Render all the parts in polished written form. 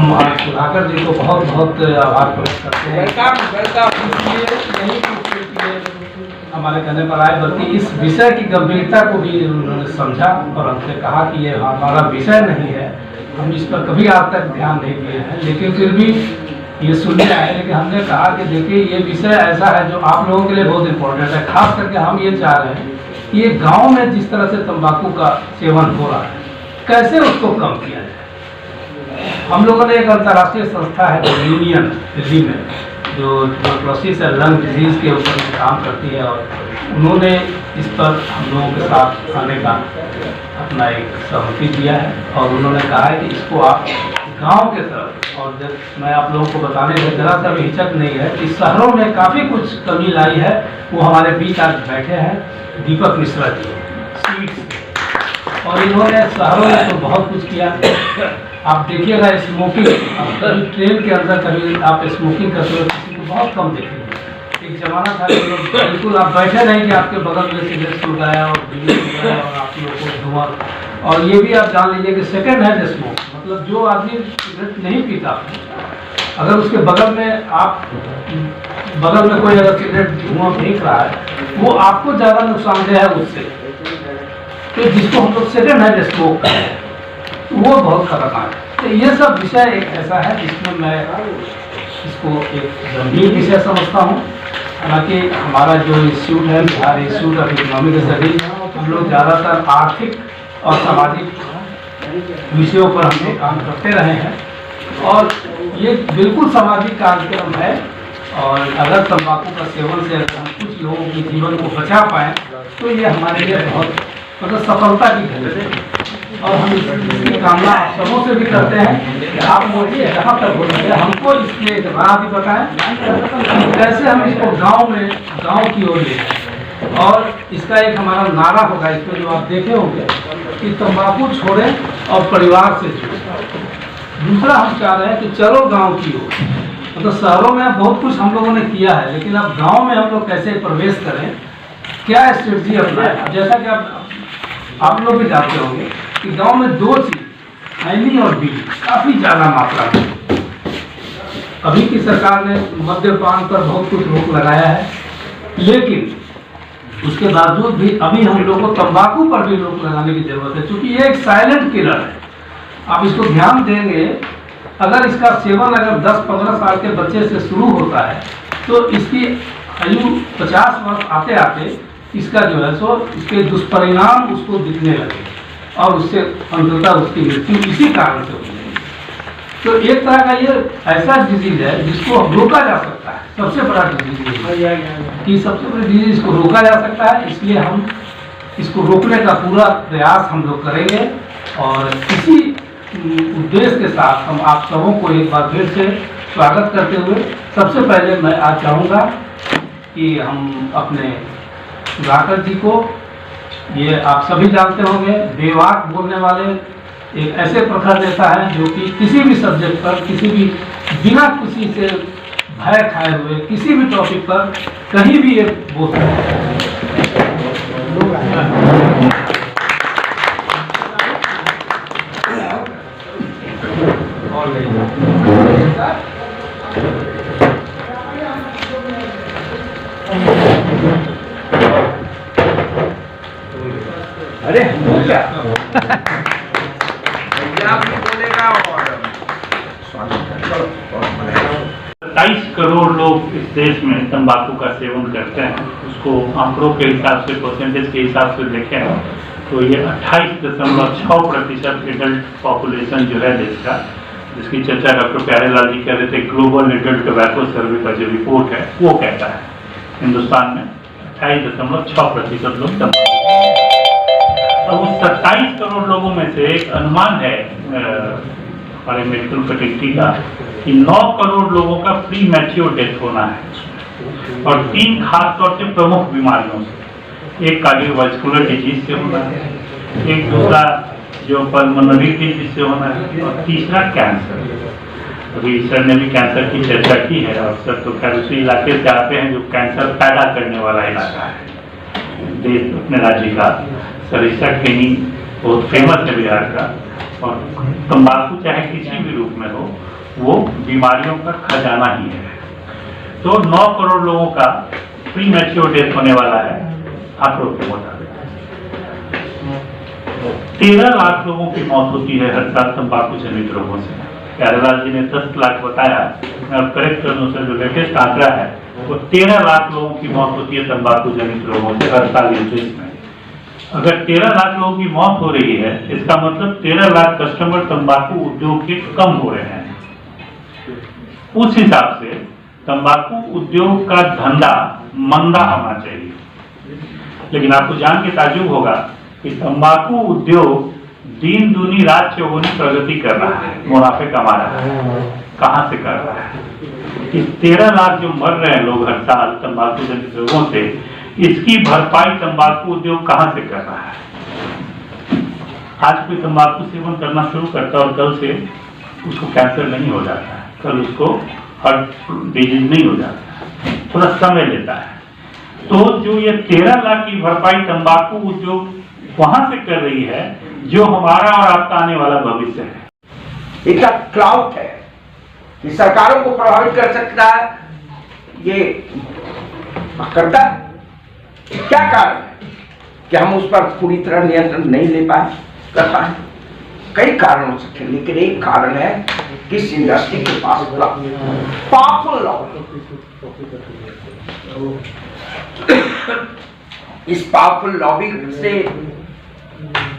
हम सुधाकर जी को बहुत बहुत आभार प्रकट करते हैं। हमारे कहने पर आए, बल्कि इस विषय की गंभीरता को भी उन्होंने समझा और हमसे कहा कि ये हमारा विषय नहीं है, हम इस पर कभी आज तक ध्यान नहीं दिए हैं, लेकिन फिर भी ये सुनने आए। लेकिन हमने कहा कि देखिए ये विषय ऐसा है जो आप लोगों के लिए बहुत इम्पोर्टेंट है। खास करके हम ये चाह रहे हैं कि ये गाँव में जिस तरह से तम्बाकू का सेवन हो रहा है, कैसे उसको कम किया जाए। हम लोगों ने एक अंतर्राष्ट्रीय संस्था है यूनियन दिल्ली में, जो ट्यूबरक्लोसिस और लंग डिजीज़ के ऊपर काम करती है, और उन्होंने इस पर हम लोगों के साथ आने का अपना एक सहमति दिया है। और उन्होंने कहा है कि इसको आप गांव के तरफ, और जब मैं आप लोगों को बताने में ज़रा सा भी हिचक नहीं है कि शहरों में काफ़ी कुछ कमी लाई है। वो हमारे बीच आज बैठे हैं दीपक मिश्रा जी स्वीट्स, और इन्होंने शहरों में तो बहुत कुछ किया। आप देखिएगा स्मोकिंग, कभी ट्रेन के अंदर कभी आप स्मोकिंग करते हुए किसी को बहुत कम देखेंगे। एक ज़माना था कि लोग बिल्कुल आप बैठे नहीं कि आपके बगल में सिगरेट सुल गया और बीड़ी सुल गया और आप लोग को धुआं। और ये भी आप जान लीजिए कि सेकेंड हैंड स्मोक, मतलब जो आदमी सिगरेट नहीं पीता, अगर उसके बगल में कोई अगर सिगरेट धुआं फेंक रहा है, वो आपको ज़्यादा नुकसानदेह है उससे। तो जिसको हम लोग सेकेंड हैंड स्मोक करते हैं, वो बहुत खतरनाक है। तो ये सब विषय एक ऐसा है जिसमें मैं इसको एक गंभीर विषय समझता हूँ। हालांकि हमारा जो इंस्टीट्यूट है, Bihar institute of economic studies, हम लोग ज़्यादातर आर्थिक और सामाजिक विषयों पर हम लोग काम करते रहे हैं, और ये बिल्कुल सामाजिक कार्यक्रम है। और अगर तंबाकू का सेवन से अगर हम कुछ लोगों के जीवन को बचा पाएँ तो ये हमारे लिए बहुत मतलब सफलता की घड़ी है। और हम इसकी कामना आप सबों से भी करते हैं कि आप लोग जहाँ तक हो सके हमको इसकी एक राह भी बताएं, कैसे हम इसको गांव की ओर ले जाएं। और इसका एक हमारा नारा होगा, इसमें जो आप देखे होंगे कि तंबाकू छोड़ें और परिवार से जुड़ें। दूसरा हम चाह रहे हैं कि चलो गाँव की ओर, मतलब शहरों में बहुत कुछ हम लोगों ने किया है, लेकिन अब गाँव में हम लोग कैसे प्रवेश करें, क्या स्ट्रेटजी अपनाएं। जैसा कि आप लोग भी जानते होंगे कि गांव में दो चीज, खैनी और बीड़ी, काफ़ी ज़्यादा मात्रा में। अभी की सरकार ने मद्यपान पर बहुत कुछ रोक लगाया है, लेकिन उसके बावजूद भी अभी हम लोग को तंबाकू पर भी रोक लगाने की ज़रूरत है, क्योंकि ये एक साइलेंट किलर है। आप इसको ध्यान देंगे, अगर इसका सेवन अगर 10-15 साल के बच्चे से शुरू होता है तो इसकी आयु 50 वर्ष आते आते इसका जो है सो इसके दुष्परिणाम उसको दिखने लगे, और उससे अंततः उसकी मृत्यु इसी कारण से होगी। तो एक तरह का ये ऐसा डिजीज है जिसको रोका जा सकता है। सबसे बड़ा डिजीज कि सबसे बड़ी डिजीज को रोका जा सकता है, इसलिए हम इसको रोकने का पूरा प्रयास हम लोग करेंगे। और इसी उद्देश्य के साथ हम आप सबों को एक बार फिर से स्वागत करते हुए, सबसे पहले मैं आज चाहूँगा कि हम अपने सुधाकर जी को, ये आप सभी जानते होंगे, बेवाक बोलने वाले एक ऐसे प्रखर नेता है जो कि किसी भी सब्जेक्ट पर, किसी भी बिना किसी से भय खाए हुए किसी भी टॉपिक पर कहीं भी ये बोल सकते हैं। अरे क्या बोलेगा। और 27 करोड़ लोग इस देश में तंबाकू का सेवन करते हैं। उसको आंकड़ों के हिसाब से, परसेंटेज के हिसाब से देखें तो ये 28.6% एडल्ट पॉपुलेशन जो है देश का, जिसकी चर्चा डॉक्टर प्यारेलाल जी कह रहे थे। ग्लोबल एडल्ट टोबैको सर्वे का जो रिपोर्ट है वो कहता है हिंदुस्तान में 28.6% लोग तंबाकू। अब उस 27 करोड़ लोगों में से एक अनुमान है हमारे मेडिकल फैकल्टी का कि 9 करोड़ लोगों का प्री मैच्योर डेथ होना है, और 3 खास तौर से प्रमुख बीमारियों से। एक कार्डियोवास्कुलर डिजीज से होना है, एक दूसरा जो पल्मोनरी डिजीज से होना है, और तीसरा कैंसर। अभी सर ने भी कैंसर की चर्चा की है, और सर तो खैर उसी इलाके से आते हैं जो कैंसर पैदा करने वाला इलाका है देश अपने राज्य का। सरिस्का केनी बहुत फेमस है बिहार का, और तंबाकू चाहे किसी भी रूप में हो, वो बीमारियों का खजाना ही है। तो 9 करोड़ लोगों का प्री मैच्योर डेथ होने वाला है आंकड़ों के मुताबिक। 13 लाख लोगों की मौत होती है हर साल तंबाकू जनित रोगों से। प्यारेलाल जी ने 10 लाख बताया, मैं अब करेक्ट कर दूं सर, जो लेटेस्ट आंकड़ा है वो 13 लाख लोगों की मौत होती है तंबाकू जनित रोगों से हर साल इस देश में। अगर 13 लाख लोगों की मौत हो रही है, इसका मतलब 13 लाख कस्टमर तंबाकू उद्योग के कम हो रहे हैं। उस हिसाब से तंबाकू उद्योग का धंधा मंदा होना चाहिए। लेकिन आपको जान के ताज्जुब होगा कि तंबाकू उद्योग दिन दूनी रात चौगुनी प्रगति कर रहा है, मुनाफे कमा रहा है। कहां से कर रहा है? इस 13 लाख जो मर रहे हैं लोग हर साल तंबाकू जनित रोगों से, इसकी भरपाई तंबाकू उद्योग कहां से कर रहा है? आज कोई तंबाकू सेवन करना शुरू करता है और कल से उसको कैंसर नहीं हो जाता है, कल उसको हार्ट डिजीज नहीं हो जाता है, थोड़ा समय लेता है। तो जो ये 13 लाख की भरपाई तंबाकू उद्योग वहां से कर रही है, जो हमारा और आपका आने वाला भविष्य है। इतना क्लाउड है कि सरकारों को प्रभावित कर सकता है, ये करता है। क्या कारण है कि हम उस पर पूरी तरह नियंत्रण नहीं ले पाए, कर पाए? कई कारण हो सकते हैं, लेकिन एक कारण है कि इस इंडस्ट्री के पास पावरफुल लॉबी, इस पावरफुल लॉबी से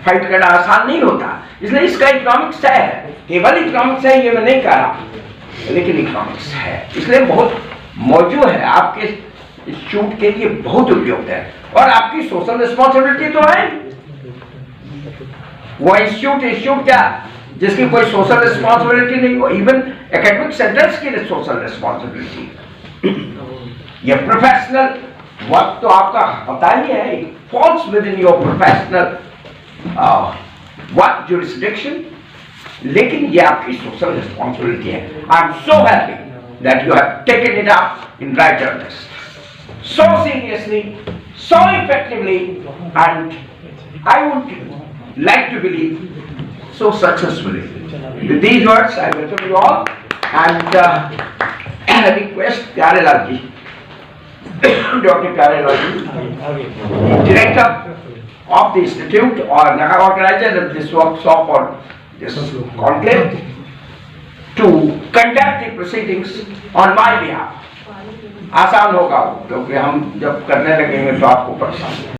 फाइट करना आसान नहीं होता। इसलिए इसका इकोनॉमिक्स है, केवल इकोनॉमिक्स है ये मैं नहीं कह रहा, लेकिन इकोनॉमिक्स है, इसलिए बहुत मौजूद है। आपके इंस्टीट्यूट के लिए बहुत उपयुक्त है और आपकी सोशल रिस्पॉन्सिबिलिटी तो है। वो इंस्टीट्यूट क्या जिसकी कोई सोशल रिस्पॉन्सिबिलिटी नहीं हो? इवन एकेडमिक सेंटर्स की सोशल रिस्पॉन्सिबिलिटी, ये प्रोफेशनल वर्क तो आपका होता ही है, falls within your professional work jurisdiction, लेकिन ये आपकी सोशल रिस्पॉन्सिबिलिटी है। I am so happy that you have taken it up in right earnest, so seriously, so effectively, and I would like to believe so successfully. With these words, I welcome you all and request Pyarelal ji, Dr. Pyarelal ji, Director of the Institute or organizer of this workshop or this conclave, to conduct the proceedings on my behalf. आसान होगा क्योंकि हम जब करने लगेंगे तो आपको परेशान